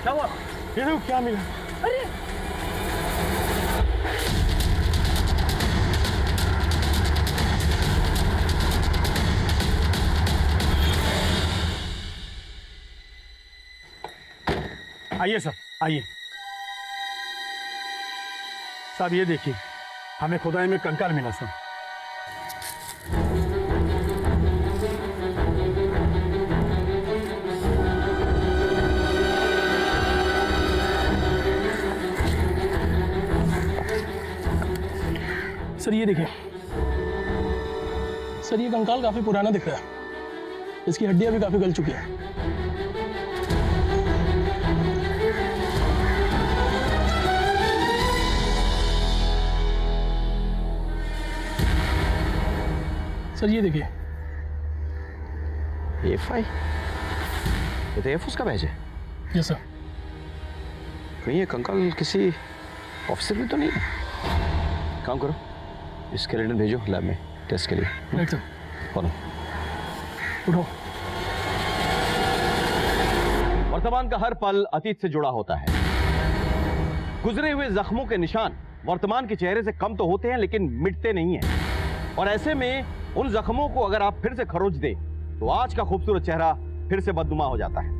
क्या हुआ? ये देखो क्या मिला। अरे आइए सर, आइए। साहब ये देखिए, हमें खुदाई में कंकाल मिला सर। सर ये देखिए, सर ये कंकाल काफी पुराना दिख रहा है, इसकी हड्डियां भी काफी गल चुकी हैं। सर ये देखिए, A5? ये तो एयरफोर्स का बैच है। Yes sir. कहीं ये कंकाल किसी ऑफिसर भी तो नहीं है? काम करो, स्केलेटन भेजो लैब में टेस्ट के लिए। Right sir. फॉलो। उठो। वर्तमान का हर पल अतीत से जुड़ा होता है। गुजरे हुए जख्मों के निशान वर्तमान के चेहरे से कम तो होते हैं लेकिन मिटते नहीं हैं। और ऐसे में उन जख्मों को अगर आप फिर से खरोच दें तो आज का खूबसूरत चेहरा फिर से बदनुमा हो जाता है।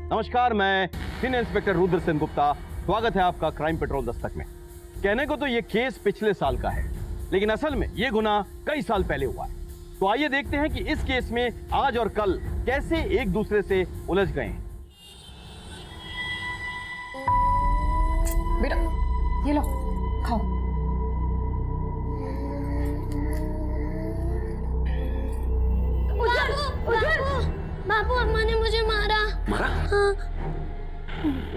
नमस्कार, मैं सीनियर इंस्पेक्टर रुद्र सेन गुप्ता। स्वागत है आपका क्राइम पेट्रोल दस्तक में। कहने को तो ये केस पिछले साल का है, लेकिन असल में ये गुनाह कई साल पहले हुआ है। तो आइए देखते हैं कि इस केस में आज और कल कैसे एक दूसरे से उलझ गए हैं। बेटा ये लो, खाओ। बाबू, अम्मा ने मुझे मारा। मारा? हाँ।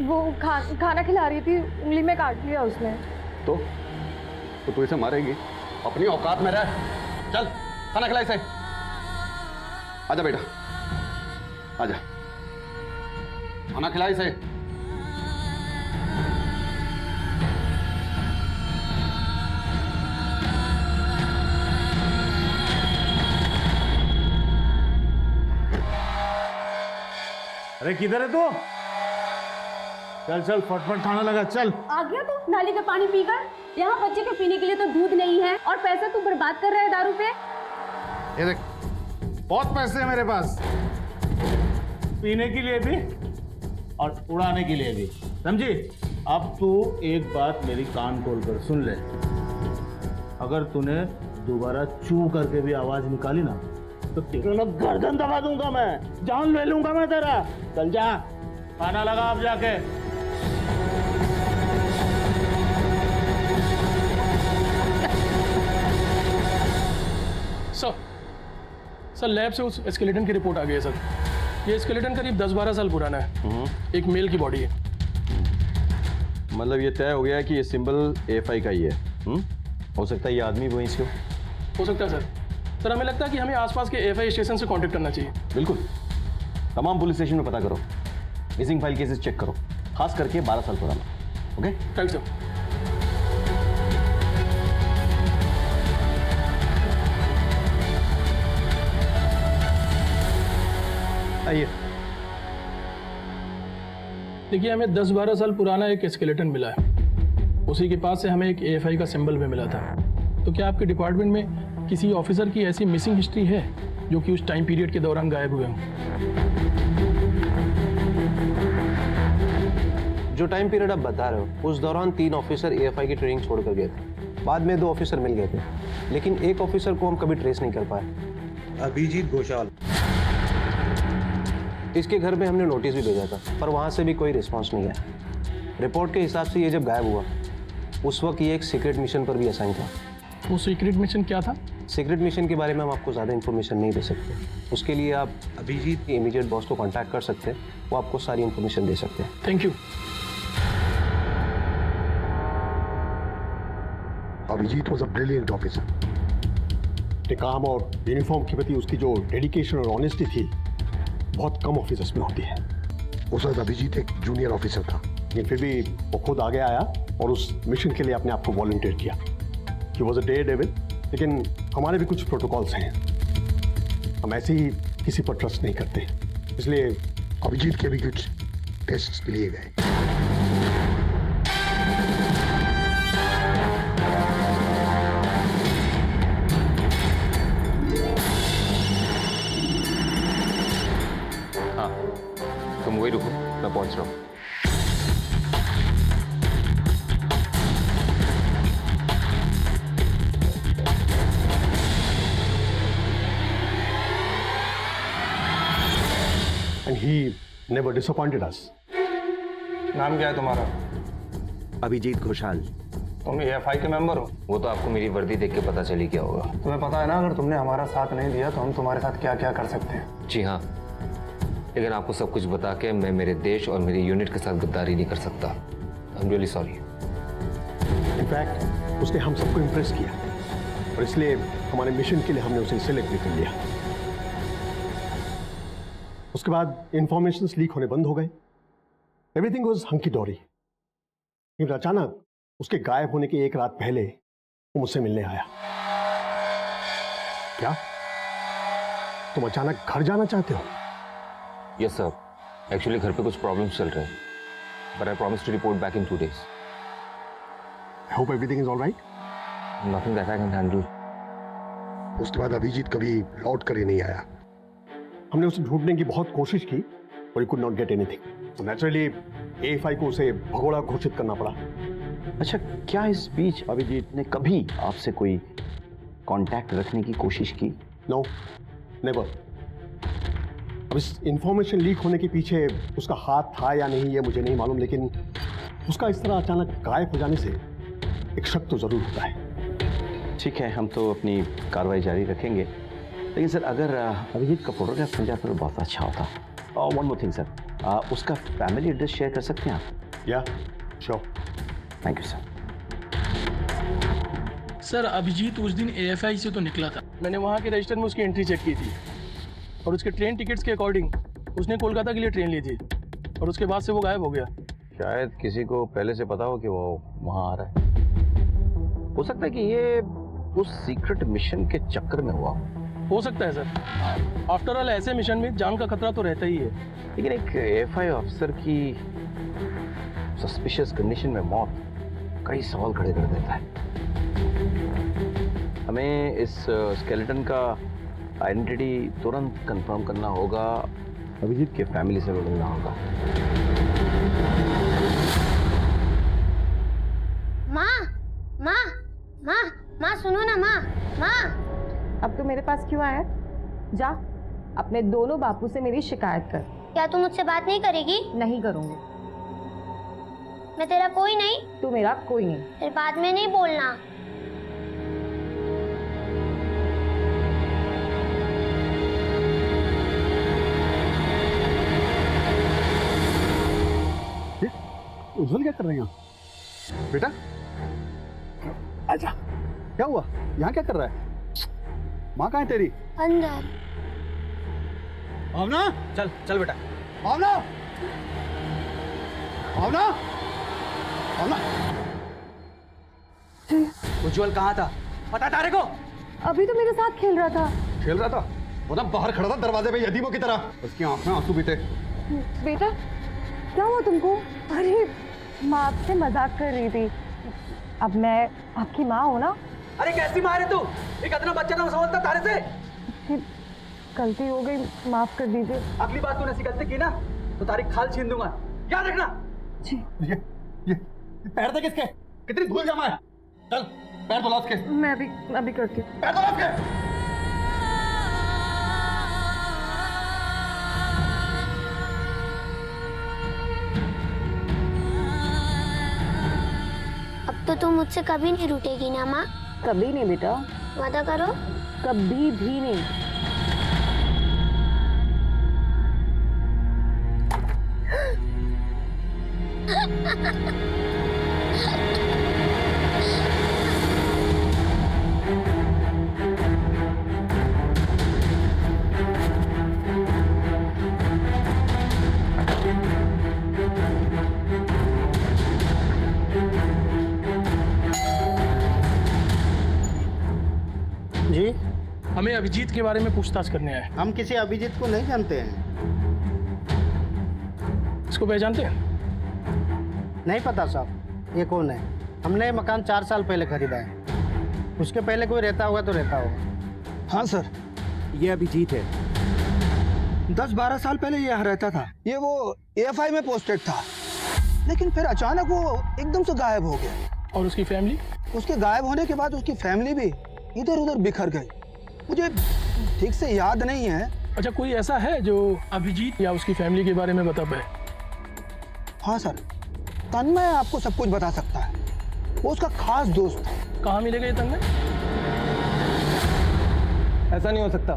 वो खाना खिला रही थी, उंगली में काट लिया उसने। तो तू इसे मारेगी? अपनी औकात में रह। चल खाना खिला इसे। आजा बेटा, आजा, खाना खिला इसे। अरे किधर है तू? चल चल फटफट खाना लगा, चल। आ गया तू नाली का पानी पीकर? यहाँ बच्चे के पीने के लिए तो दूध नहीं है और पैसा तू बर्बाद कर रहा है दारू पे। ये देख, बहुत पैसे हैं मेरे पास, पीने के लिए भी और उड़ाने के लिए भी, समझी? अब तू एक बात मेरी कान खोल कर सुन ले। अगर तूने दोबारा चू करके भी आवाज निकाली ना तो तेरे ना गर्दन दबा दूंगा मैं, जान ले लूंगा मैं तेरा। चल जा, खाना लगा अब जाके। सर लैब से उस स्केलेटन की रिपोर्ट आ गई है सर। ये स्केलेटन करीब 10-12 साल पुराना है। एक मेल की बॉडी है। मतलब ये तय हो गया कि ये सिंबल A5 का ही है। हो सकता है ये आदमी वहीं से हो सकता है सर। सर हमें लगता है कि हमें आसपास के A5 स्टेशन से कांटेक्ट करना चाहिए। बिल्कुल, तमाम पुलिस स्टेशन में पता करो, मिसिंग फाइल केसेस चेक करो, खास करके 12 साल पुराना। Okay, right sir. आइए। देखिए, हमें 10-12 साल पुराना एक स्केलेटन मिला है। उसी के पास से हमें एक A5 का सिंबल भी मिला था। तो क्या आपके डिपार्टमेंट में किसी ऑफिसर की ऐसी मिसिंग हिस्ट्री है जो कि उस टाइम पीरियड के दौरान गायब हुए हों? जो टाइम पीरियड आप बता रहे हो, उस दौरान 3 ऑफिसर AFI की ट्रेनिंग छोड़कर गए थे। बाद में 2 ऑफिसर मिल गए थे, लेकिन एक ऑफिसर को हम कभी ट्रेस नहीं कर पाए। अभिजीत घोषाल। इसके घर में हमने नोटिस भी भेजा था, पर वहाँ से भी कोई रिस्पॉन्स नहीं आया। रिपोर्ट के हिसाब से ये जब गायब हुआ, उस वक्त ये एक सीक्रेट मिशन पर भी असाइन था। वो सीक्रेट मिशन क्या था? सीक्रेट मिशन के बारे में हम आपको ज़्यादा इन्फॉर्मेशन नहीं दे सकते। उसके लिए आप अभिजीत के इमीडिएट बॉस को कांटेक्ट कर सकते हैं, वो आपको सारी इन्फॉर्मेशन दे सकते हैं। Thank you. Abhijit was a brilliant officer. काम और यूनिफॉर्म के प्रति उसकी जो डेडिकेशन और ऑनेस्टी थी, बहुत कम ऑफिसर्स में होती है। उस वक्त अभिजीत एक जूनियर ऑफिसर था, लेकिन फिर भी वो खुद आगे आया और उस मिशन के लिए अपने आप को वॉलंटियर किया। He was a daredevil, लेकिन हमारे भी कुछ प्रोटोकॉल्स हैं। हम ऐसे ही किसी पर ट्रस्ट नहीं करते, इसलिए अभिजीत के भी कुछ टेस्ट भी लिए गए। हाँ, तुम वही रुको, मैं पहुंच रहा हूँ। And he never disappointed us. नाम क्या है तुम्हारा? अभिजीत घोषाल। तुम एएफआई के मेंबर हो? वो तो आपको मेरी वर्दी देख के पता चली क्या होगा। तुम्हें पता है ना, अगर तुमने हमारा साथ नहीं दिया तो हम तुम्हारे साथ क्या क्या कर सकते हैं। जी हाँ, लेकिन आपको सब कुछ बता के मैं मेरे देश और मेरी यूनिट के साथ गद्दारी नहीं कर सकता। I am really sorry. In fact उसने हम सबको इम्प्रेस किया और इसलिए हमारे मिशन के लिए हमने उसे सिलेक्ट भी कर लिया। उसके बाद इंफॉर्मेशंस लीक होने बंद हो गए। एवरीथिंग वाज हंकी डोरी। लेकिन अचानक उसके गायब होने के एक रात पहले वो मुझसे मिलने आया। क्या तुम अचानक घर जाना चाहते हो? यस सर, एक्चुअली घर पे कुछ प्रॉब्लम्स चल रहे हैं, but I promise to report back in 2 days। I hope everything is all right. Nothing that I can handle. उसके बाद अभिजीत कभी लौट कर ही नहीं आया। हमने उसे ढूंढने की बहुत कोशिश की और कुड नॉट गेट एनीथिंग। तो नेचुरली एएफआई को उसे भगोड़ा घोषित करना पड़ा। अच्छा, क्या इस बीच अभिजीत ने कभी आपसे कोई कांटेक्ट रखने की कोशिश की? No, never. अब इस इंफॉर्मेशन लीक होने के पीछे उसका हाथ था या नहीं ये मुझे नहीं मालूम, लेकिन उसका इस तरह अचानक गायब हो जाने से एक शक तो जरूर होता है। ठीक है, हम तो अपनी कार्रवाई जारी रखेंगे, लेकिन सर अगर अभिजीत का फोटोग्राफ मिल जाता तो बहुत अच्छा होता। और वन मोर थिंग सर, उसका फैमिली एड्रेस शेयर कर सकते हैं आप? Yeah sure. Thank you sir. Sir Abhijit उस दिन एएफआई से तो निकला था। मैंने वहाँ के रजिस्टर में उसकी एंट्री चेक की थी और उसके ट्रेन टिकट्स के अकॉर्डिंग उसने कोलकाता के लिए ट्रेन ली थी और उसके बाद से वो गायब हो गया। शायद किसी को पहले से पता हो कि वो वहाँ आ रहा है। हो सकता है कि ये उस सीक्रेट मिशन के चक्कर में हुआ हो सकता है सर। आफ्टर ऑल ऐसे मिशन में जान का खतरा तो रहता ही है। लेकिन एक एएफआई ऑफिसर की सस्पिशियस कंडीशन में मौत कई सवाल खड़े कर देता है। हमें इस स्केलेटन का आइडेंटिटी तुरंत कंफर्म करना होगा, अभिजीत के फैमिली से मिलना होगा। माँ माँ माँ माँ सुनो ना माँ। माँ अब तो मेरे पास क्यों आया? जा अपने दोनों बापू से मेरी शिकायत कर। क्या तू मुझसे बात नहीं करेगी? नहीं करूंगी। मैं तेरा कोई नहीं। तू मेरा कोई नहीं। फिर बाद में नहीं बोलना। उज्जवल क्या कर रहे हैं? बेटा आजा। क्या हुआ? यहाँ क्या कर रहा है? माँ कहाँ है तेरी? अंदर। भावना, चल चल बेटा। भावना, भावना, भावना। उज्जवल कहाँ था? पता तारे को? अभी तो मेरे साथ खेल रहा था। खेल रहा था? वो ना बाहर खड़ा था दरवाजे पे यतीमों की तरह। उसकी आंख में आंसू भी थे। बेटा क्या हुआ तुमको? अरे माँ आपसे मजाक कर रही थी। अब मैं आपकी माँ हूँ ना। अरे कैसी मारे तू? एक इतना बच्चा ना समझता तारे से। गलती हो गई, माफ कर दीजिए। अगली बार तूने ऐसी गलती की ना तो तारी खाल छीन दूंगा, याद रखना। जी। ये पैर थे किसके? कितनी धूल जमा है। चल पैर धुला उसके। मैं अभी करती हूँ। पैर धुला उसके। अब तो तुम मुझसे कभी नहीं रूठेगी ना माँ? कभी नहीं बेटा, वादा करो। कभी भी नहीं। जी, हमें अभिजीत के बारे में पूछताछ करने आए। हम किसी अभिजीत को नहीं जानते हैं। इसको पहचानते हैं? नहीं पता साहब, ये कौन है? हमने ये मकान 4 साल पहले खरीदा है। उसके पहले कोई रहता होगा तो रहता होगा। हाँ सर, ये अभिजीत है। 10-12 साल पहले ये यहाँ रहता था। ये वो AFI में पोस्टेड था, लेकिन फिर अचानक वो एकदम से गायब हो गया। और उसकी फैमिली? उसके गायब होने के बाद उसकी फैमिली भी इधर उधर बिखर गई। मुझे ठीक से याद नहीं है। अच्छा, कोई ऐसा है जो अभिजीत या उसकी फैमिली के बारे में बता पाए? हाँ सर, तन्मय आपको सब कुछ बता सकता है। वो उसका खास दोस्त था। कहाँ मिलेगा ये तन्मय? ऐसा नहीं हो सकता।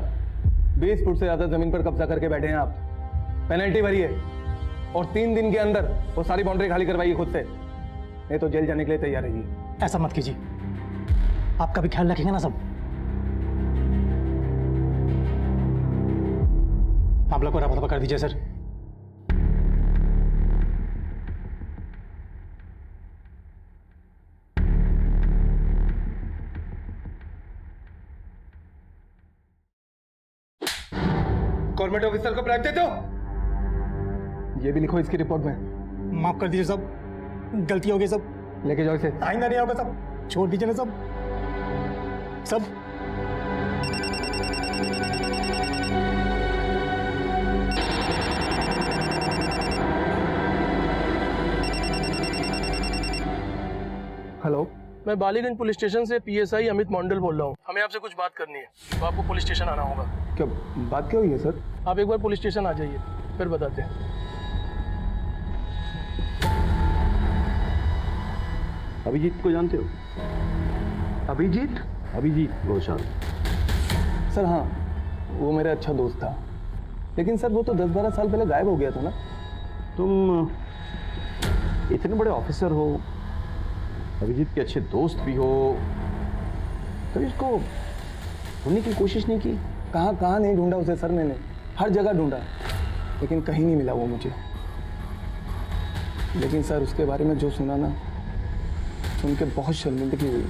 20 फुट से ज्यादा जमीन पर कब्जा करके बैठे हैं आप। पेनल्टी भरी है और 3 दिन के अंदर वो सारी बाउंड्री खाली करवाइए खुद से, नहीं तो जेल जाने के लिए तैयार रहिए। ऐसा मत कीजिए, आपका भी ख्याल रखेंगे ना सब। आप लोग को रफा दफा कर दीजिए सर। गवर्नमेंट ऑफिसर को ब्राइब देते हो? ये भी लिखो इसकी रिपोर्ट में। माफ कर दीजिए सब, गलती हो गई सब। लेके जाओ इसे। आइंदा नहीं होगा सब, छोड़ दीजिए ना सब। सब हेलो, मैं बालीगंज पुलिस स्टेशन से PSI अमित मंडल बोल रहा हूँ। हमें आपसे कुछ बात करनी है, तो आपको पुलिस स्टेशन आना होगा। क्या बात क्या हुई है सर? आप एक बार पुलिस स्टेशन आ जाइए, फिर बताते हैं। अभिजीत को जानते हो? अभिजीत घोषाल। सर हाँ, वो मेरा अच्छा दोस्त था, लेकिन सर वो तो 10-12 साल पहले गायब हो गया था ना। तुम इतने बड़े ऑफिसर हो, अभिजीत के अच्छे दोस्त भी हो, तो इसको ढूंढने की कोशिश नहीं की? कहाँ नहीं ढूंढा उसे सर, मैंने हर जगह ढूंढा, लेकिन कहीं नहीं मिला वो मुझे। लेकिन सर उसके बारे में जो सुना ना, सुन के बहुत शर्मिंदगी हुई।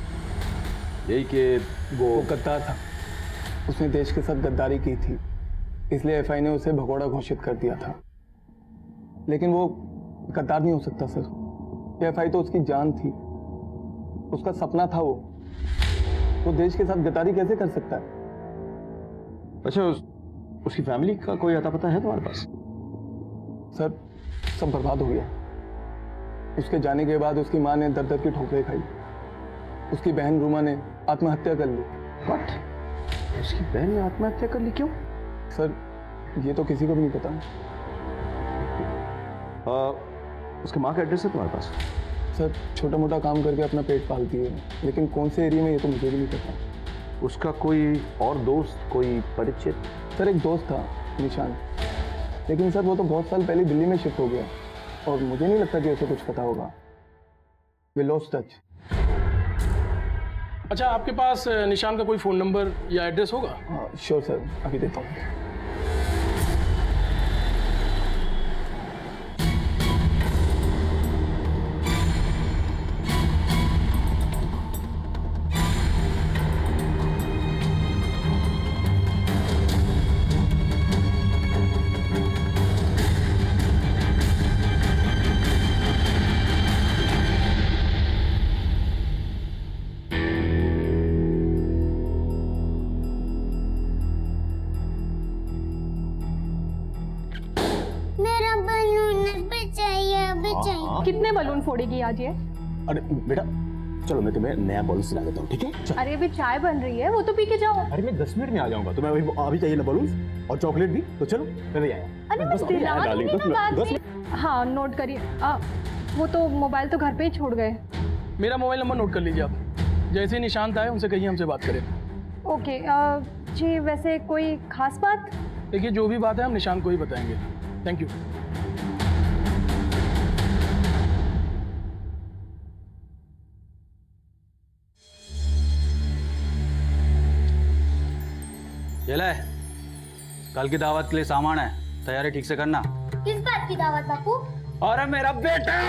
यही कि वो गद्दार था, उसने देश के साथ गद्दारी की थी, इसलिए FI ने उसे भगोड़ा घोषित कर दिया था। लेकिन वो गद्दार नहीं हो सकता सर। FI तो उसकी जान थी, उसका सपना था। वो देश के साथ गद्दारी कैसे कर सकता है? अच्छा, उसकी फैमिली का कोई अता पता है तुम्हारे पास? सर सब बर्बाद हो गया। उसके जाने के बाद उसकी माँ ने दर दर की ठोकरें खाई। उसकी बहन रूमा ने आत्महत्या कर ली। व्हाट? उसकी बहन ने आत्महत्या कर ली? क्यों? सर ये तो किसी को भी नहीं पता। उसके माँ का एड्रेस है तुम्हारे पास? सर छोटा मोटा काम करके अपना पेट पालती है, लेकिन कौन से एरिया में ये तो मुझे भी नहीं पता। उसका कोई और दोस्त, कोई परिचित? सर एक दोस्त था निशान, लेकिन सर वो तो बहुत साल पहले दिल्ली में शिफ्ट हो गया और मुझे नहीं लगता कि उसे कुछ पता होगा। We lost touch. अच्छा, आपके पास निशान का कोई फ़ोन नंबर या एड्रेस होगा? हाँ श्योर सर, अभी देता हूँ। कितने बलून फोड़ेगी आज ये? अरे बेटा चलो, मैं तुम्हें नया बॉलून सिला देता हूँ, ठीक है? चल। अरे अभी चाय बन रही है, वो तो पी के जाओ। अरे मैं 10 मिनट में आ जाऊंगा, तो मैं अभी चाहिए ना बलून और चॉकलेट भी, तो चलो मैं भी आया। अरे मैं दिला दूंगी ना बाद में। हाँ नोट करिए। वो तो मोबाइल तो घर पे ही छोड़ गए। मेरा मोबाइल नंबर नोट कर लीजिए आप। जैसे ही निशांत आए उनसे कहिए हमसे बात करें। ओके। जी वैसे कोई खास बात? देखिए जो भी बात है हम निशांत को ही बताएंगे। Thank you. ये ले, कल की दावत के लिए सामान है, तैयारी ठीक से करना। किस बात की दावत बापू? अरे मेरा बेटा,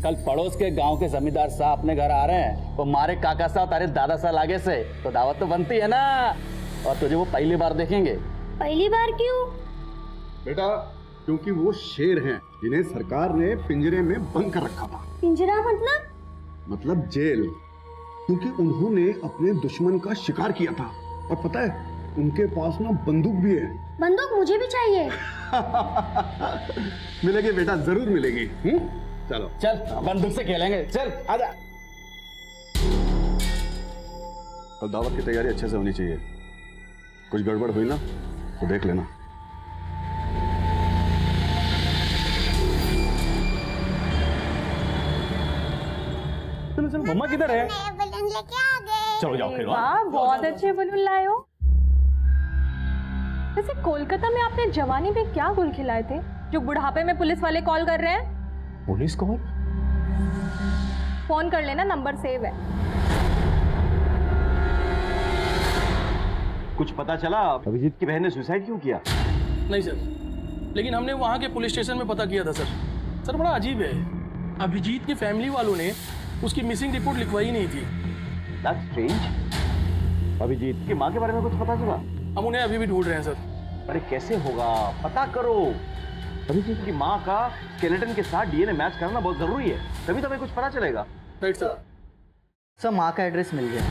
कल पड़ोस के गांव के जमींदार साहब अपने घर आ रहे हैं। वो मारे काका साहब तारे दादा साहब आगे से, तो दावत तो बनती है ना। और तुझे वो पहली बार देखेंगे। पहली बार क्यों? बेटा क्योंकि वो शेर हैं जिन्हें सरकार ने पिंजरे में बंद कर रखा था। पिंजरा मतलब जेल, क्योंकि उन्होंने अपने दुश्मन का शिकार किया था। और पता है उनके पास ना बंदूक भी है। बंदूक मुझे भी चाहिए। मिलेगी बेटा, जरूर मिलेगी। चलो चल बंदूक से खेलेंगे, चल आजा। कल दावत की तैयारी अच्छे से होनी चाहिए, कुछ गड़बड़ हुई ना तो देख लेना। चलो चलो, मम्मा किधर है? बलून लेके आ गए। चलो जाओ खेलो। वाह, बहुत अच्छे बलून लाए हो। वैसे कोलकाता में आपने जवानी में क्या गुल खिलाए थे जो बुढ़ापे में पुलिस वाले कॉल कर रहे हैं? Police call? फोन कर लेना, नंबर सेव है। कुछ पता चला अभिजीत की बहन ने सुसाइड क्यों किया? नहीं सर, लेकिन हमने वहाँ के पुलिस स्टेशन में पता किया था सर। सर बड़ा अजीब है, अभिजीत की फैमिली वालों ने उसकी मिसिंग रिपोर्ट लिखवाई नहीं थी। That's strange। अभिजीत की माँ के बारे में कुछ पता चला? हम उन्हें अभी भी ढूंढ रहे हैं सर। अरे कैसे होगा, पता करो। अभिजीत की माँ का स्केलेटन के साथ डीएनए मैच करना बहुत जरूरी है, तभी तो हमें कुछ पता चलेगा। Right sir. सर माँ का एड्रेस मिल गया।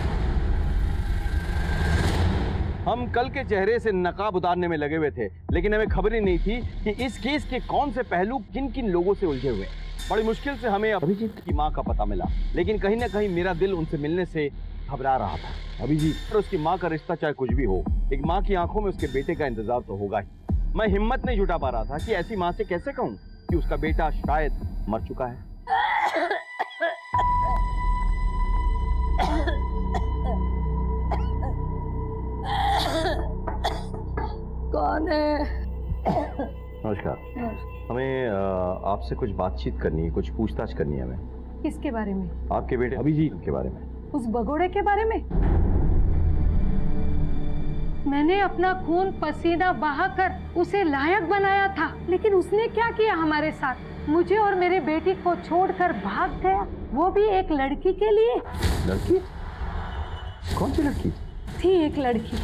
हम कल के चेहरे से नकाब उतारने में लगे हुए थे, लेकिन हमें खबर ही नहीं थी कि इस केस के कौन से पहलू किन किन लोगों से उलझे हुए। बड़ी मुश्किल से हमें अभिजीत की माँ का पता मिला, लेकिन कहीं ना कहीं मेरा दिल उनसे मिलने से घबरा रहा था। अभिजीत और उसकी माँ का रिश्ता चाहे कुछ भी हो, एक माँ की आंखों में उसके बेटे का इंतजार तो होगा ही। मैं हिम्मत नहीं जुटा पा रहा था कि ऐसी माँ से कैसे कहूँ कि उसका बेटा शायद मर चुका है। कौन है? नमस्कार। हमें आपसे कुछ बातचीत करनी है, कुछ पूछताछ करनी है हमें। किसके बारे में? आपके बेटे अभिजीत के बारे में। उस भगोड़े के बारे में? मैंने अपना खून पसीना बहाकर उसे लायक बनाया था, लेकिन उसने क्या किया हमारे साथ? मुझे और मेरे बेटी को छोड़कर भाग गया, वो भी एक लड़की के लिए। लड़की? कौन सी लड़की? थी एक लड़की।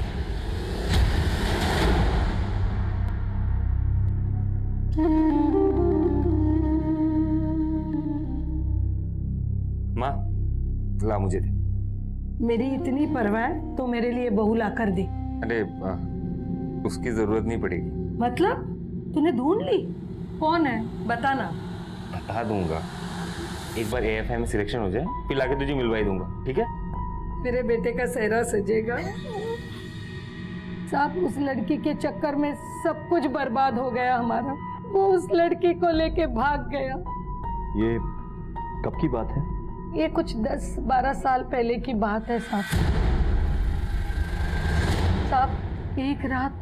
माँ ला मुझे दे। मेरी इतनी परवाह है तो मेरे लिए बहू ला कर दी। अरे उसकी जरूरत नहीं पड़ेगी। मतलब तूने ढूंढ ली? कौन है बताना। बता दूंगा, एक बार एएफआई में सिलेक्शन हो जाए फिर लाके तुझे मिलवा ही दूंगा, ठीक है? मेरे बेटे का सेहरा सजेगा। साहब उस लड़की के चक्कर में सब कुछ बर्बाद हो गया हमारा। वो उस लड़की को लेके भाग गया। ये कब की बात है? ये कुछ 10-12 साल पहले की बात है साहब। साहब एक रात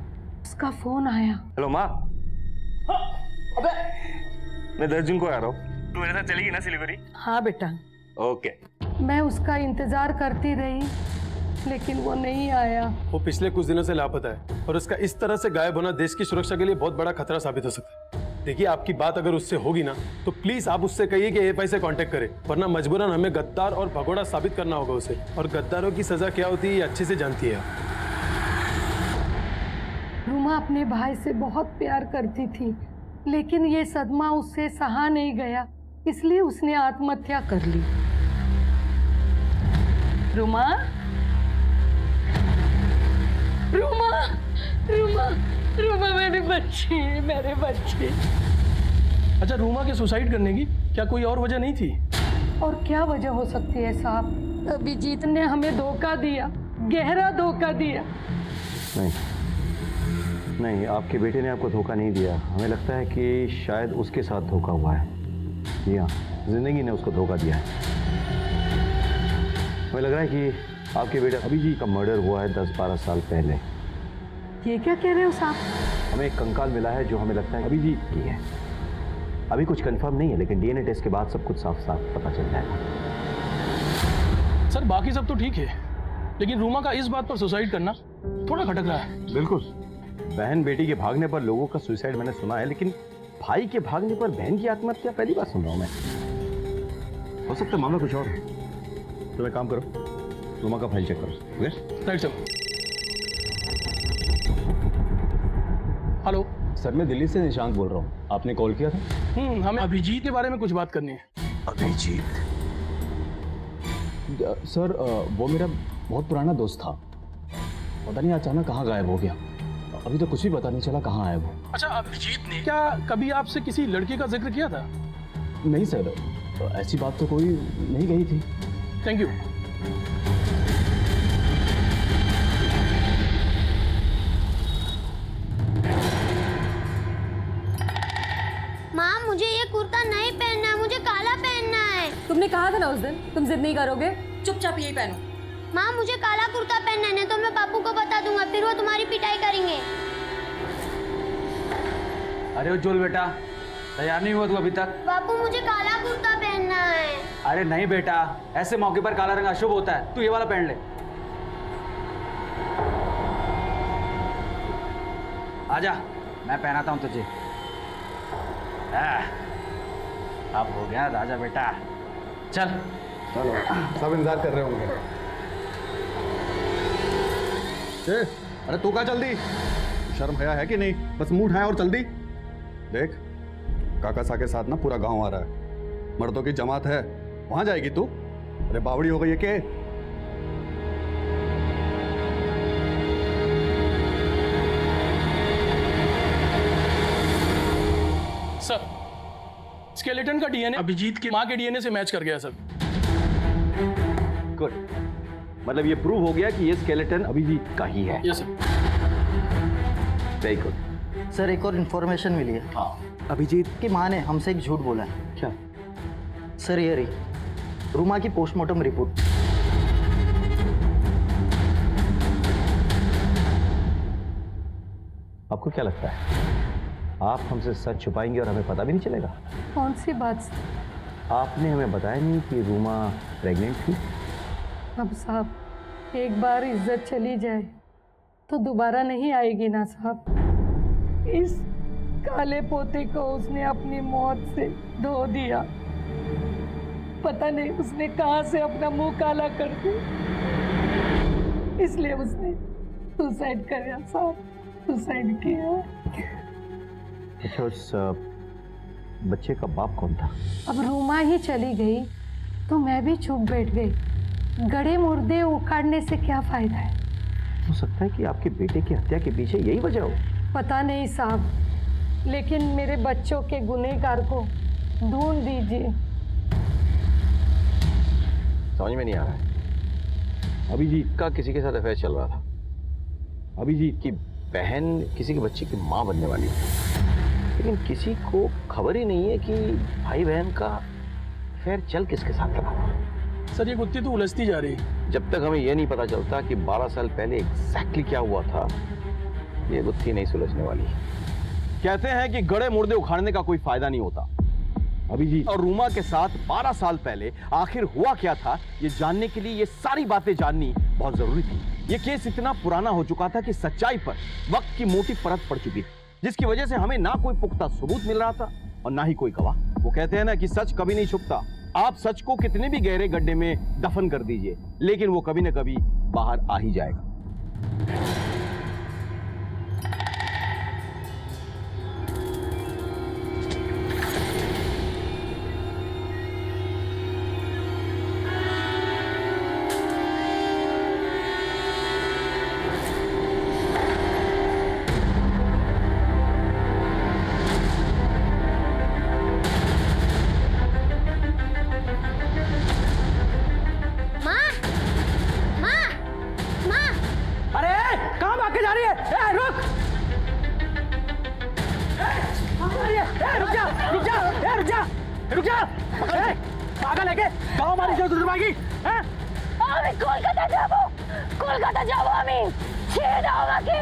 उसका फोन आया। हेलो माँ। अबे मैं 10 जून को आ रहा हूँ, तू मेरे साथ चलेगी ना सिलीगुड़ी? हाँ बेटा। ओके। मैं उसका इंतजार करती रही, लेकिन वो नहीं आया। वो पिछले कुछ दिनों से लापता है और उसका इस तरह से गायब होना देश की सुरक्षा के लिए बहुत बड़ा खतरा साबित हो सकता है। देखिए आपकी बात अगर उससे होगी ना तो प्लीज आप उससे कहिए कि एएफआई से कांटेक्ट करे, वरना मजबूरन हमें गद्दार और भगोड़ा साबित करना होगा उसे। और गद्दारों की सजा क्या होती है ये अच्छे से जानती है। रूमा अपने भाई से बहुत प्यार करती थी, लेकिन ये सदमा उससे सहा नहीं गया, इसलिए उसने आत्महत्या कर ली। रूमा, रूमा, रूमा, रूमा मेरे बच्चे, मेरे बच्चे। अच्छा, रूमा के सुसाइड करने की क्या कोई और वजह नहीं थी? और क्या वजह हो सकती है साहब? अभिजीत ने हमें धोखा दिया, गहरा धोखा दिया। नहीं नहीं, आपके बेटे ने आपको धोखा नहीं दिया। हमें लगता है कि शायद उसके साथ धोखा हुआ है। जी हाँ, जिंदगी ने उसको धोखा दिया है। हमें लग रहा है कि आपके बेटे अभिजीत का मर्डर हुआ है 10-12 साल पहले। ये क्या कह रहे हो साहब? हमें एक कंकाल मिला है जो हमें लगता है अभिजीत की है। अभी कुछ कंफर्म नहीं है, लेकिन डीएनए टेस्ट के बाद सब कुछ साफ साफ पता चल जाएगा। सर बाकी सब तो ठीक है, लेकिन रूमा का इस बात पर सुसाइड करना थोड़ा खटक रहा है। बिल्कुल। बहन बेटी के भागने पर लोगों का सुसाइड मैंने सुना है, लेकिन भाई के भागने पर बहन की आत्महत्या पहली बार सुन रहा हूं मैं। हो सकता है मामला कुछ और है। तो एक काम करो, रूमा का फाइल चेक करो। Right sir. हेलो सर मैं दिल्ली से निशांत बोल रहा हूँ, आपने कॉल किया था? हमें अभिजीत के बारे में कुछ बात करनी है। अभिजीत? सर वो मेरा बहुत पुराना दोस्त था, पता नहीं अचानक कहाँ गायब हो गया। अभी तो कुछ भी पता नहीं चला कहाँ है वो। अच्छा, अभिजीत ने क्या कभी आपसे किसी लड़के का जिक्र किया था? नहीं सर, ऐसी बात तो कोई नहीं कही थी। Thank you. माँ मुझे ये कुर्ता नहीं पहनना है, मुझे काला पहनना है। तुमने कहा था ना उस दिन तुम जिद नहीं करोगे, चुपचाप यही पहनो। माँ मुझे काला कुर्ता पहनना है, नहीं तो मैं पापू को बता दूंगा, फिर वो तुम्हारी पिटाई करेंगे। अरे उज्जवल बेटा, तैयार नहीं हुआ तू अभी तक? पापू मुझे काला कुर्ता पहनना है। अरे नहीं बेटा, ऐसे मौके पर काला रंग अशुभ होता है, तू ये वाला पहन ले। आजा, मैं पहनाता हूँ तुझे। अब हो गया राजा बेटा, चल। चलो, सब इंतजार कर रहे होंगे। अरे तू कहाँ जल्दी? शर्म हया है कि नहीं? बस मुंह उठाया और जल्दी। देख, काका सा के साथ ना पूरा गांव आ रहा है, मर्दों की जमात है, वहां जाएगी तू? अरे बावड़ी हो गई है के? सर, स्केलेटन का डीएनए अभिजीत की मां के डीएनए से मैच कर गया सर। गुड, मतलब ये प्रूव हो गया कि ये स्केलेटन अभिजीत का ही है। Yes sir. Very good. Sir एक और इन्फॉर्मेशन मिली है। हाँ। अभिजीत की माँ ने हमसे एक झूठ बोला है। क्या? सर ये रही रूमा की पोस्टमार्टम रिपोर्ट। आपको क्या लगता है आप हमसे सच छुपाएंगे और हमें पता भी नहीं चलेगा? कौन सी बात? आपने हमें बताया नहीं कि रूमा प्रेग्नेंट थी। अब साहब, एक बार इज्जत चली जाए तो दोबारा नहीं आएगी ना साहब। इस काले पोते को उसने अपनी मौत से धो दिया। पता नहीं उसने कहां से अपना मुंह काला कर दिया, इसलिए उसने सुसाइड किया साहब, सुसाइड किया। अच्छा, उस बच्चे का बाप कौन था? अब रूमा ही चली गई तो मैं भी चुप बैठ गई। गड़े मुर्दे उखाड़ने से क्या फायदा है? हो सकता है कि आपके बेटे की हत्या के पीछे यही वजह हो। पता नहीं साहब, लेकिन मेरे बच्चों के गुनहगार को ढूंढ दीजिए। समझ में नहीं आ रहा है। अभिजीत का किसी के साथ अफेयर चल रहा था। अभिजीत की बहन किसी के बच्चे की मां बनने वाली है, लेकिन किसी को खबर ही नहीं है कि भाई बहन का अफेयर चल किसके साथ रहा। सर ये गुत्थी तो उलझती जा रही है। जब तक हमें यह नहीं पता चलता कि 12 साल पहले एग्जैक्टली क्या हुआ था, ये गुत्थी नहीं सुलझने वाली। कहते हैं कि गड़े मुर्दे उखाड़ने का कोई फायदा नहीं होता। अभिजीत और रूमा के साथ 12 साल पहले आखिर हुआ क्या था, ये जानने के लिए ये सारी बातें जाननी बहुत जरूरी थी। ये केस इतना पुराना हो चुका था कि सच्चाई पर वक्त की मोटी परत पड़ चुकी थी, जिसकी वजह से हमें ना कोई पुख्ता सबूत मिल रहा था और ना ही कोई गवाह। वो कहते हैं ना कि सच कभी नहीं छुपता। आप सच को कितने भी गहरे गड्ढे में दफन कर दीजिए, लेकिन वो कभी ना कभी बाहर आ ही जाएगा। कोलकाता जाबो আমি ছেড়ে দাও আমাকে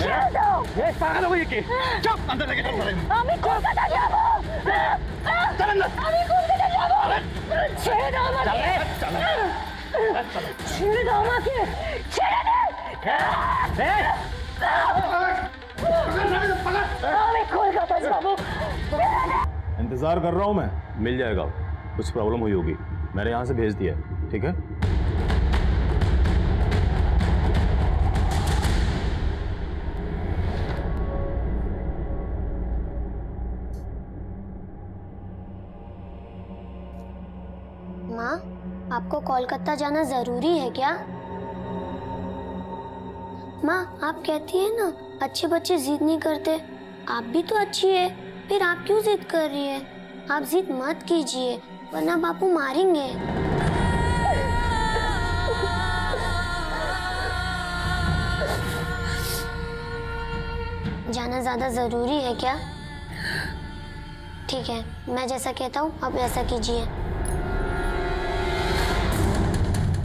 ছেড়ে দাও ये पागल हो गई कि चुप अंदर लेके चल रहे আমি কলকাতা যাব चल अंदर আমি কলকাতা যাব ছেড়ে দাও আমাকে ছেড়ে দাও আমাকে ছেড়ে দে আমি কলকাতা যাব इंतजार कर रहा हूं मैं। मिल जाएगा, कुछ प्रॉब्लम हुई होगी, मैंने यहां से भेज दिया, ठीक है? माँ, आपको कोलकाता जाना जरूरी है क्या? माँ, आप कहती है ना अच्छे बच्चे जिद नहीं करते। आप भी तो अच्छी है, फिर आप क्यों जिद कर रही है? आप जिद मत कीजिए वरना बापू मारेंगे। जाना ज्यादा जरूरी है क्या? ठीक है, मैं जैसा कहता हूँ आप वैसा कीजिए।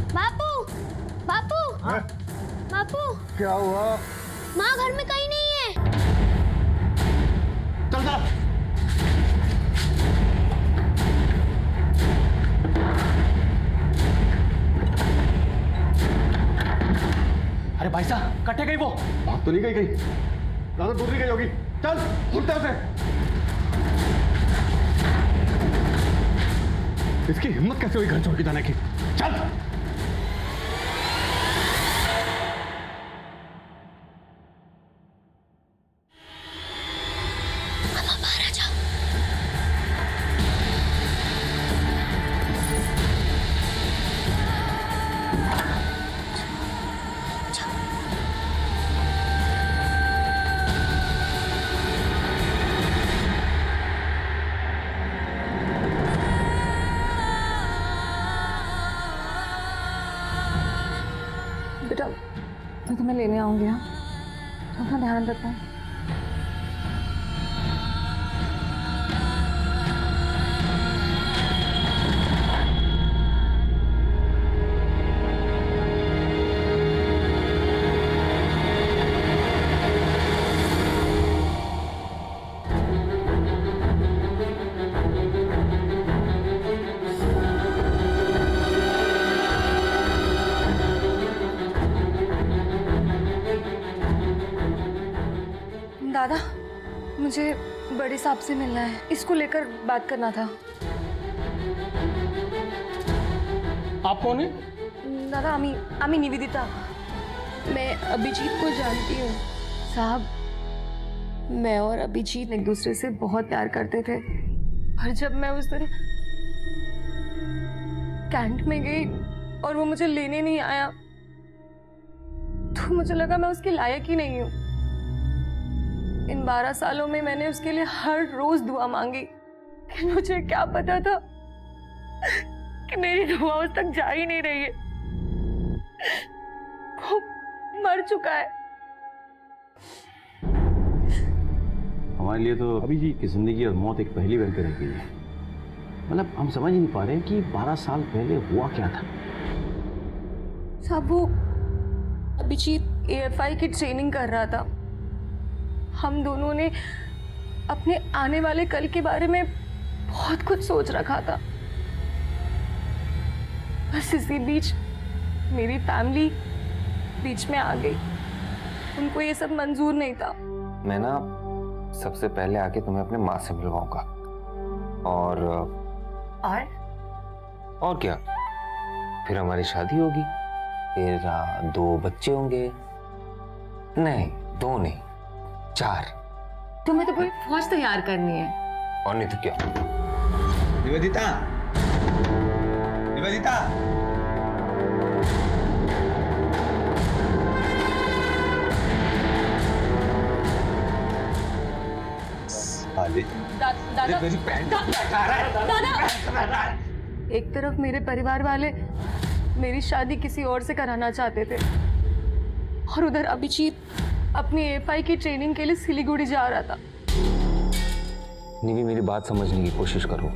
बापू, बापू, बापू, क्या हुआ? माँ घर में कहीं नहीं है। चल चल। अरे भाई साहब, कटे गई वो। भाग तो नहीं गई कहीं, ज्यादा दूर नहीं गई होगी। चल उल्टे उसे। इसकी हिम्मत कैसे हुई घर छोड़ के जाने की? चल। बेटा, मैं तुम्हें लेने आऊंगी। हाँ, अपना ध्यान रखना। दादा, मुझे बड़े साहब से मिलना है, इसको लेकर बात करना था। आप कौन है? दादा, आमी निवेदिता। मैं अभिजीत को जानती हूँ। साहब, मैं और अभिजीत एक दूसरे से बहुत प्यार करते थे, पर जब मैं उस दिन कैंट में गई और वो मुझे लेने नहीं आया तो मुझे लगा मैं उसके लायक ही नहीं हूँ। इन 12 सालों में मैंने उसके लिए हर रोज दुआ मांगी, लेकिन मुझे क्या पता था कि मेरी दुआ उस तक जा ही नहीं रही है। वो मर चुका है। हमारे लिए तो अभिजीत की जिंदगी और मौत एक पहेली बनकर रह गई है। मतलब हम समझ ही नहीं पा रहे कि 12 साल पहले हुआ क्या था। साहब, वो अभिजीत AFI की ट्रेनिंग कर रहा था। हम दोनों ने अपने आने वाले कल के बारे में बहुत कुछ सोच रखा था। बस इसी बीच मेरी फैमिली बीच में आ गई। उनको ये सब मंजूर नहीं था। मैं ना सबसे पहले आके तुम्हें अपने माँ से मिलवाऊंगा। और क्या, फिर हमारी शादी होगी, फिर 2 बच्चे होंगे। नहीं, 2 नहीं, 4। तुम्हें तो पूरी फौज तैयार करनी है। और नहीं तो क्या। निवेदिता, निवेदिता, दादा, एक तरफ मेरे परिवार वाले मेरी शादी किसी और से कराना चाहते थे और उधर अभिजीत अपनी AFI की ट्रेनिंग के लिए सिलीगुड़ी जा रहा था। निवी, मेरी बात समझने की कोशिश करो,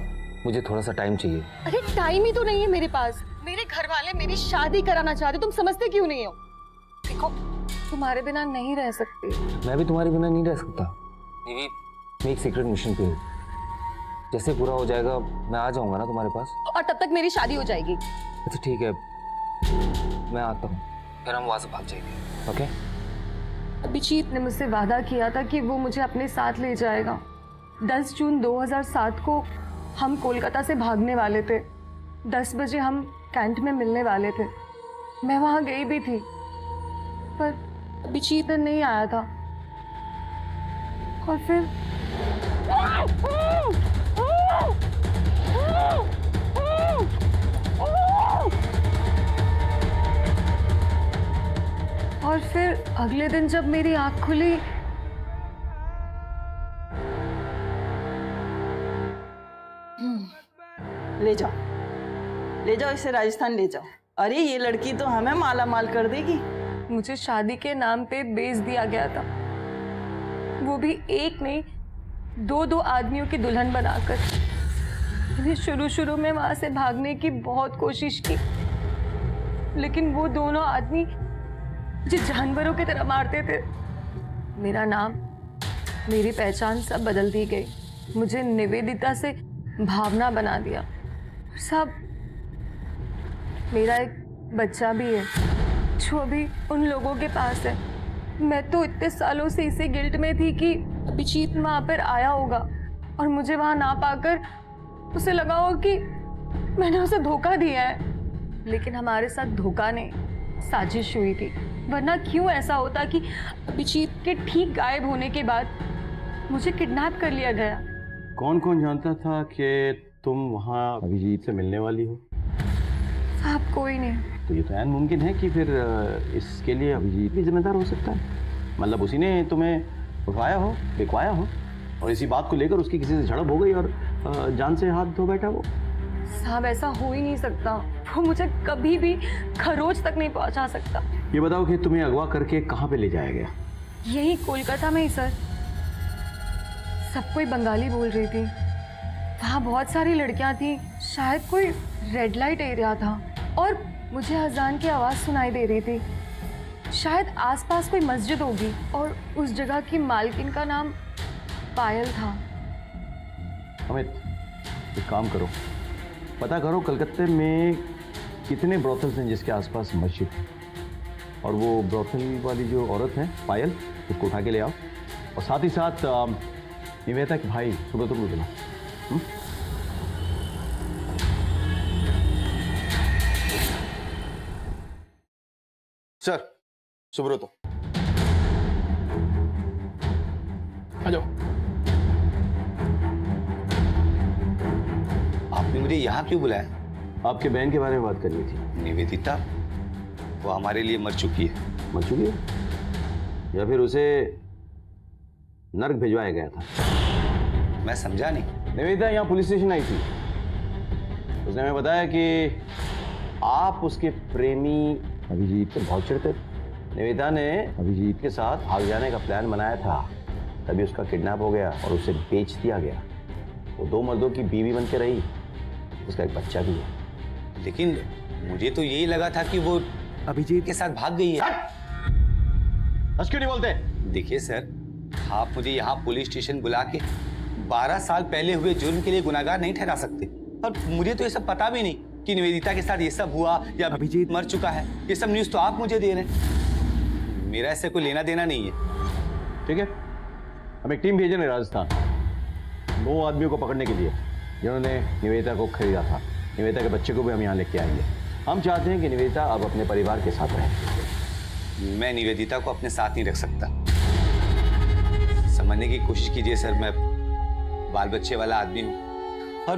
मुझे थोड़ा सा टाइम चाहिए। अरे टाइम ही तो नहीं है मेरे पास। मेरे घर वाले मेरी शादी कराना चाहते, तुम समझते क्यों नहीं हो? देखो, तुम्हारे बिना नहीं रह सकती। मैं भी तुम्हारे बिना नहीं रह सकता। निवी, मैं एक सीक्रेट मिशन पे हूँ। जैसे पूरा हो जाएगा मैं आ जाऊंगा ना तुम्हारे पास, और तब तक मेरी शादी हो जाएगी। अच्छा ठीक है, मैं आता हूँ, फिर हम वहां से भाग जाएंगे। ओके? अभिजीत ने मुझसे वादा किया था कि वो मुझे अपने साथ ले जाएगा। 10 जून 2007 को हम कोलकाता से भागने वाले थे। 10 बजे हम कैंट में मिलने वाले थे। मैं वहां गई भी थी, पर अभिजीत नहीं आया था। और फिर अगले दिन जब मेरी आंख खुली, ले जाओ इसे राजस्थान ले जाओ। अरे ये लड़की तो हमें माला माल कर देगी। मुझे शादी के नाम पे बेच दिया गया था, वो भी एक नहीं, दो आदमियों की दुल्हन बनाकर। मैंने शुरू में वहां से भागने की बहुत कोशिश की, लेकिन वो दोनों आदमी मुझे जानवरों की तरह मारते थे। मेरा नाम, मेरी पहचान सब बदल दी गई। मुझे निवेदिता से भावना बना दिया। सब, मेरा एक बच्चा भी है जो अभी उन लोगों के पास है। मैं तो इतने सालों से इसी गिल्ट में थी कि अभिजीत वहां पर आया होगा और मुझे वहां ना पाकर उसे लगा होगा कि मैंने उसे धोखा दिया है। लेकिन हमारे साथ धोखा नहीं, साजिश हुई थी। वरना क्यों ऐसा होता कि अभिजीत के ठीक गायब होने के बाद मुझे किडनैप कर लिया गया। कौन कौन जानता था कि तुम वहाँ अभिजीत से मिलने वाली हो? साहब कोई नहीं। तो ये तो ऐन मुमकिन है कि फिर इसके लिए अभिजीत भी जिम्मेदार हो सकता है। मतलब उसी ने तुम्हें उठवाया हो, बिकवाया हो, और इसी बात को लेकर उसकी किसी से झड़प हो गई और जान से हाथ धो बैठा वो। साहब ऐसा हो ही नहीं सकता। वो मुझे कभी भी खरोच तक नहीं पहुंचा सकता। ये बताओ कि तुम्हें अगवा करके कहाँ पे ले जाया गया? यही कोलकाता में ही सर। सब कोई बंगाली बोल रही थी। वहाँ बहुत सारी लड़कियाँ थी। शायद कोई रेड लाइट एरिया था और मुझे अजान की आवाज़ सुनाई दे रही थी। शायद आसपास कोई मस्जिद होगी और उस जगह की मालकिन का नाम पायल था। अमित, एक काम करो, पता करो कलकत्ते में कितने ब्रोथल्स हैं जिसके आसपास मस्जिद है, और वो ब्रोथल वाली जो औरत है पायल, उसको उठा के ले आओ। और साथ ही साथ निवेदिता के भाई सुब्रत को बुलाओ। सर, सुब्रतो। आ जाओ। आपने मुझे यहाँ क्यों बुलाया? आपके बहन के बारे में बात करनी थी। निवेदिता, वो हमारे लिए मर चुकी है। मर चुकी है या फिर उसे नर्क भिजवाया गया था? मैं समझा नहीं। निवेदिता यहाँ पुलिस स्टेशन आई थी। उसने हमें बताया कि आप उसके प्रेमी अभिजीत से बहुत चिढ़ते थे। निवेदिता ने अभिजीत के साथ भाग जाने का प्लान बनाया था, तभी उसका किडनैप हो गया और उसे बेच दिया गया। वो 2 मर्दों की बीवी बन के रही, उसका एक बच्चा भी है। लेकिन मुझे तो यही लगा था कि वो अभिजीत के साथ भाग गई है। बस क्यों नहीं बोलते? देखिए सर, आप मुझे यहाँ पुलिस स्टेशन बुला के 12 साल पहले हुए जुर्म के लिए गुनाहगार नहीं ठहरा सकते। और मुझे तो ये सब पता भी नहीं कि निवेदिता के साथ ये सब हुआ या अभिजीत मर चुका है। ये सब न्यूज़ तो आप मुझे दे रहे हैं। मेरा इससे कोई लेना देना नहीं है। ठीक है, हम एक टीम भेज रहे हैं राजस्थान 2 आदमियों को पकड़ने के लिए जिन्होंने निवेदिता को खरीदा था। निवेदिता के बच्चे को भी हम यहाँ लेके आएंगे। हम चाहते हैं कि निवेदिता अब अपने परिवार के साथ रहे। मैं निवेदिता को अपने साथ नहीं रख सकता। समझने की कोशिश कीजिए सर, मैं बाल बच्चे वाला आदमी हूँ और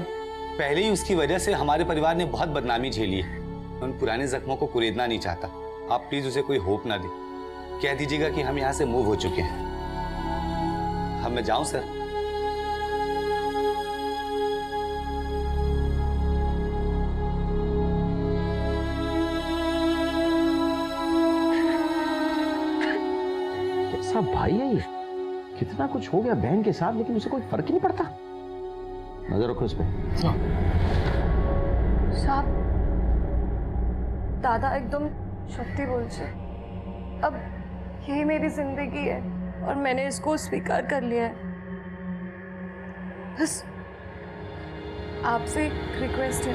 पहले ही उसकी वजह से हमारे परिवार ने बहुत बदनामी झेली है। मैं उन पुराने जख्मों को कुरेदना नहीं चाहता। आप प्लीज उसे कोई होप ना दें। कह दीजिएगा कि हम यहाँ से मूव हो चुके हैं। अब मैं जाऊं सर? कैसा भाई है ये? कितना कुछ हो गया बहन के साथ, लेकिन उसे कोई फर्क ही नहीं पड़ता। नजर रखो इस पे। साहब, दादा एकदम सत्य बोल छे। अब यही मेरी जिंदगी है और मैंने इसको स्वीकार कर लिया है। बस आपसे एक रिक्वेस्ट है।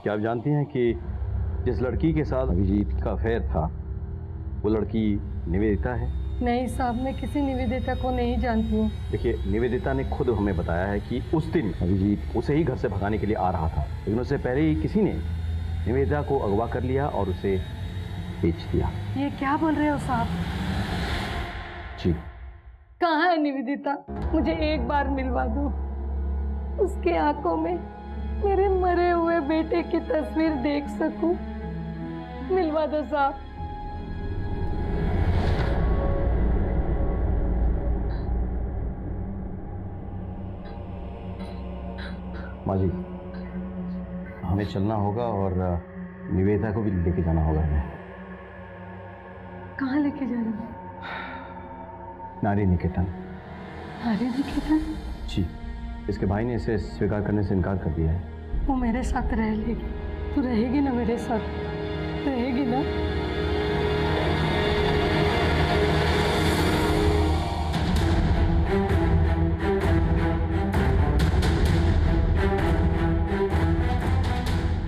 क्या आप जानती हैं कि जिस लड़की के साथ अभिजीत का अफेयर था वो लड़की निवेदिता है? नहीं साहब, मैं किसी निवेदिता को नहीं जानती हूँ। देखिए, निवेदिता ने खुद हमें बताया है कि उस दिन अभिजीत उसे ही घर से भगाने के लिए आ रहा था, लेकिन उससे पहले ही किसी ने निवेदिता को अगवा कर लिया और उसे बेच दिया। ये क्या बोल रहे हो साहब? जी। कहाँ है निवेदिता? मुझे एक बार मिलवा दो। उसके आंखों में मेरे मरे हुए बेटे की तस्वीर देख सकूं। मिलवा दो साहब। माँ जी, हमें चलना होगा और निवेदिता को भी लेके जाना होगा हमें। कहाँ लेके जा रहे हो? नारी निकेतन। नारी निकेतन? जी, इसके भाई ने इसे स्वीकार करने से इनकार कर दिया है। वो मेरे साथ रह लेगी। तू रहेगी ना मेरे साथ? रहेगी ना?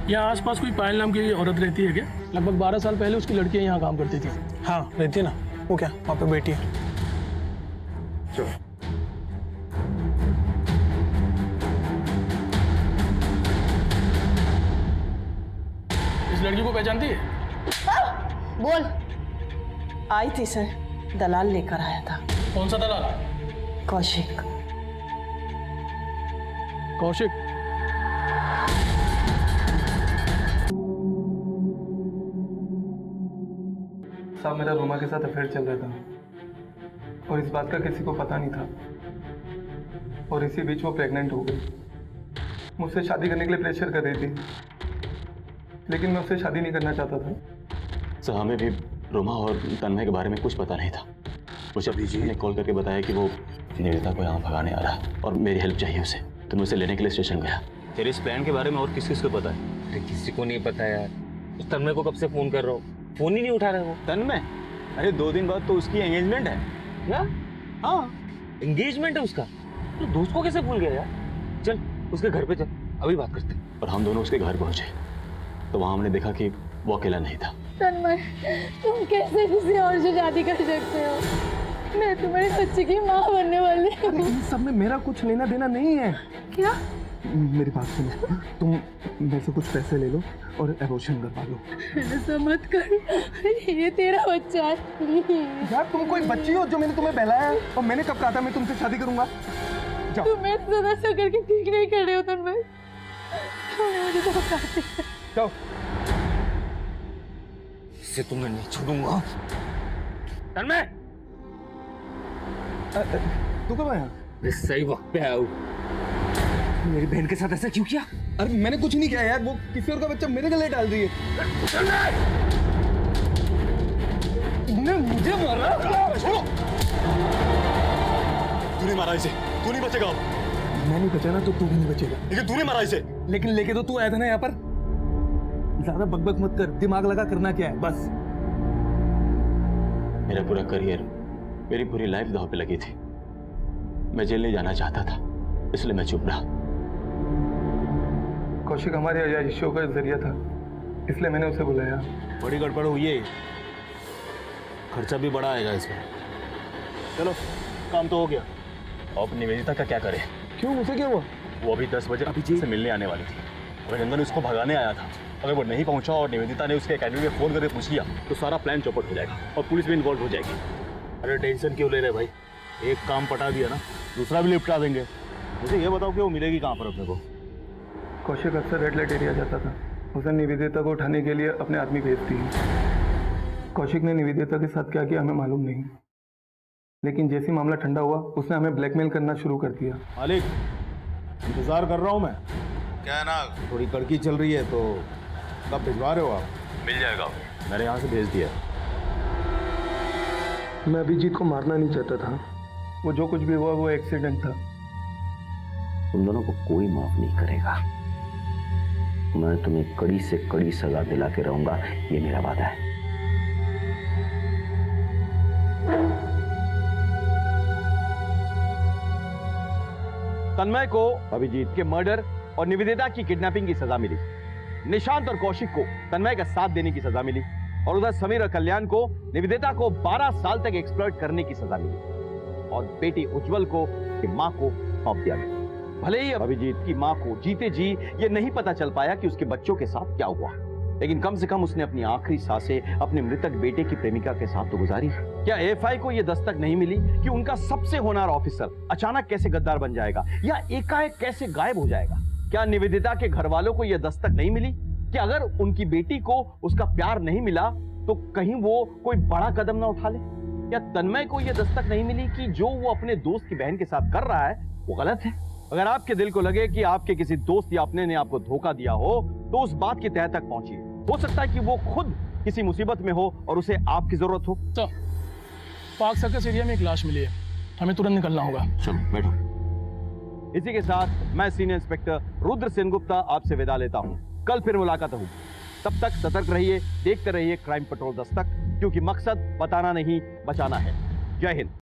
यहाँ आसपास कोई पायल नाम की औरत रहती है क्या? लगभग 12 साल पहले उसकी लड़कियाँ यहाँ काम करती थी। हाँ रहती है ना। वो क्या वहाँ पे बैठी है? चलो। इस लड़की को पहचानती है? बोल। आई थी सर, दलाल लेकर आया था। कौन सा दलाल? कौशिक। कौशिक? साहब मेरा रोमा के साथ अफेयर चल रहा था और इस बात का किसी को पता नहीं था और इसी बीच वो प्रेग्नेंट हो गई। मुझसे शादी करने के लिए प्रेशर कर रही थी लेकिन मैं उससे शादी नहीं करना चाहता था। सर हमें भी रोमा और तन्मय के बारे में कुछ पता नहीं था। मुझे अभी जी ने कॉल करके बताया कि वो निवेदिता को यहाँ भगाने आ रहा है और मेरी हेल्प चाहिए उसे, तो मैं उसे लेने के लिए स्टेशन गया। तेरे इस प्लान के बारे में और किस किस को पता है? अरे किसी को नहीं पता यार। उस तन्मय को कब से फोन कर रहा हूँ, फोन ही नहीं उठा रहे वो। तन्मय? अरे 2 दिन बाद तो उसकी एंगेजमेंट है। क्या? हाँ एंगेजमेंट है उसका? तो दोस्त को कैसे भूल गया यार? चल उसके घर पे चल, अभी बात करते हैं। और हम दोनों उसके घर पहुंचे तो वहां हमने देखा कि वो अकेला नहीं था। तन्मय, तुम कैसे किसी और से शादी कर सकते हो? मैं तुम्हारे बच्चे की माँ बनने वाली हूँ। इन सब में मेरा कुछ लेना देना नहीं है। क्या? मेरी बात सुनो, तुम मेरे से कुछ पैसे ले लो और एबॉर्शन करवा लो। ऐसा मत कर, ये तेरा बच्चा है। यार तुम कोई बच्ची हो जो मैंने तुम्हें बहलाया है और मैंने कब कहा था मैं तुमसे शादी करूंगा? तुम मेरे साथ ऐसा करके ठीक नहीं कर रहे हो तन्मय। मुझे तो बताते। जाओ। इसे तो मैं नहीं छोड़ूंगा। तन्मय! तू कब आया? मैं सही वक्त पे आया हूँ। मेरी बहन के साथ ऐसा क्यों किया? अरे मैंने कुछ नहीं किया यार, वो किसी और का बच्चा मेरे गले डाल रही है। तुमने मुझे मारा? छोड़ो! तूने मारा इसे, तू नहीं बचेगा। मैं नहीं बचा ना तो तू भी नहीं बचेगा। लेकिन तूने मारा इसे। लेकिन लेके तो तू आया था ना यहाँ पर। ज्यादा बकबक मत कर, दिमाग लगा करना क्या है बस। मेरा पूरा करियर, मेरी पूरी लाइफ दांव पे लगी थी। मैं जेल नहीं जाना चाहता था, इसलिए मैं चुप रहा। कौशिक हमारे आयाशियों का जरिया था, इसलिए मैंने उसे बुलाया। बड़ी गड़बड़ हुई है, खर्चा भी बड़ा आएगा इसमें। चलो काम तो हो गया। अब निवेदिता का क्या करें? क्यों, उसे क्या हुआ? वो अभी 10 बजे अभिजीत से मिलने आने वाली थी। अभिनंदन उसको भगाने आया था। अगर वो नहीं पहुंचा और निवेदिता ने उसके एकेडमी में फोन करके पूछ लिया तो सारा प्लान चौपट हो जाएगा और पुलिस भी इन्वॉल्व हो जाएगी। अरे टेंशन क्यों ले रहे भाई, एक काम पटा दिया ना, दूसरा भी निपटा देंगे। मुझे ये बताओ कि वो मिलेगी कहाँ पर अपने को? कौशिक अक्सर रेड लाइट एरिया जाता था। उसने निवेदिता को उठाने के लिए अपने आदमी भेज दिए। कौशिक ने निवेदिता के साथ क्या किया हमें मालूम नहीं, लेकिन जैसे मामला ठंडा हुआ उसने हमें ब्लैकमेल करना शुरू कर दिया। मालिक इंतजार कर रहा हूँ मैं। क्या है ना, थोड़ी कड़की चल रही है तो कब भिजवा रहे हो आप? मिल जाएगा, मैंने यहाँ से भेज दिया। मैं अभिजीत को मारना नहीं चाहता था, वो जो कुछ भी हुआ वो एक्सीडेंट था। तुम दोनों को कोई माफ नहीं करेगा। मैं तुम्हें कड़ी से कड़ी सजा दिला के रहूंगा, ये मेरा वादा है। तन्मय को अभिजीत के मर्डर और निवेदिता की किडनैपिंग की सजा मिली। निशांत और कौशिक को तन्मय का साथ देने की सजा मिली और उधर समीर और कल्याण को निवेदिता को 12 साल तक एक्सप्लॉइट करने की सजा मिली और बेटी उज्जवल को उसकी मां को सौंप दिया गया। भले ही अभिजीत की मां को जीते जी ये नहीं पता चल पाया कि उसके बच्चों के साथ क्या हुआ, लेकिन कम से कम उसने अपनी आखिरी सांसें अपने मृतक बेटे की प्रेमिका के साथ तो गुजारी। क्या एएफआई को यह दस्तक नहीं मिली कि उनका सबसे होनहार ऑफिसर अचानक कैसे गद्दार बन जाएगा या एकाएक कैसे गायब हो जाएगा? क्या निवेदिता के घर वालों को यह दस्तक नहीं मिली कि अगर उनकी बेटी को उसका प्यार नहीं मिला तो कहीं वो कोई बड़ा कदम ना उठा ले? या तन्मय को यह दस्तक नहीं मिली कि जो वो अपने दोस्त की बहन के साथ कर रहा है वो गलत है? अगर आपके दिल को लगे कि आपके किसी दोस्त या अपने ने आपको धोखा दिया हो तो उस बात की तह तक पहुंचिए। हो सकता है कि वो खुद किसी मुसीबत में हो और उसे आपकी जरूरत हो। तो पाक सर्कस एरिया में एक लाश मिली है, हमें तुरंत निकलना होगा। चलो बैठो। इसी के साथ मैं सीनियर इंस्पेक्टर रुद्र सेनगुप्ता आपसे विदा लेता हूं। कल फिर मुलाकात होगी। तब तक सतर्क रहिए, देखते रहिए क्राइम पेट्रोल दस्तक, क्योंकि मकसद बताना नहीं बचाना है। जय हिंद।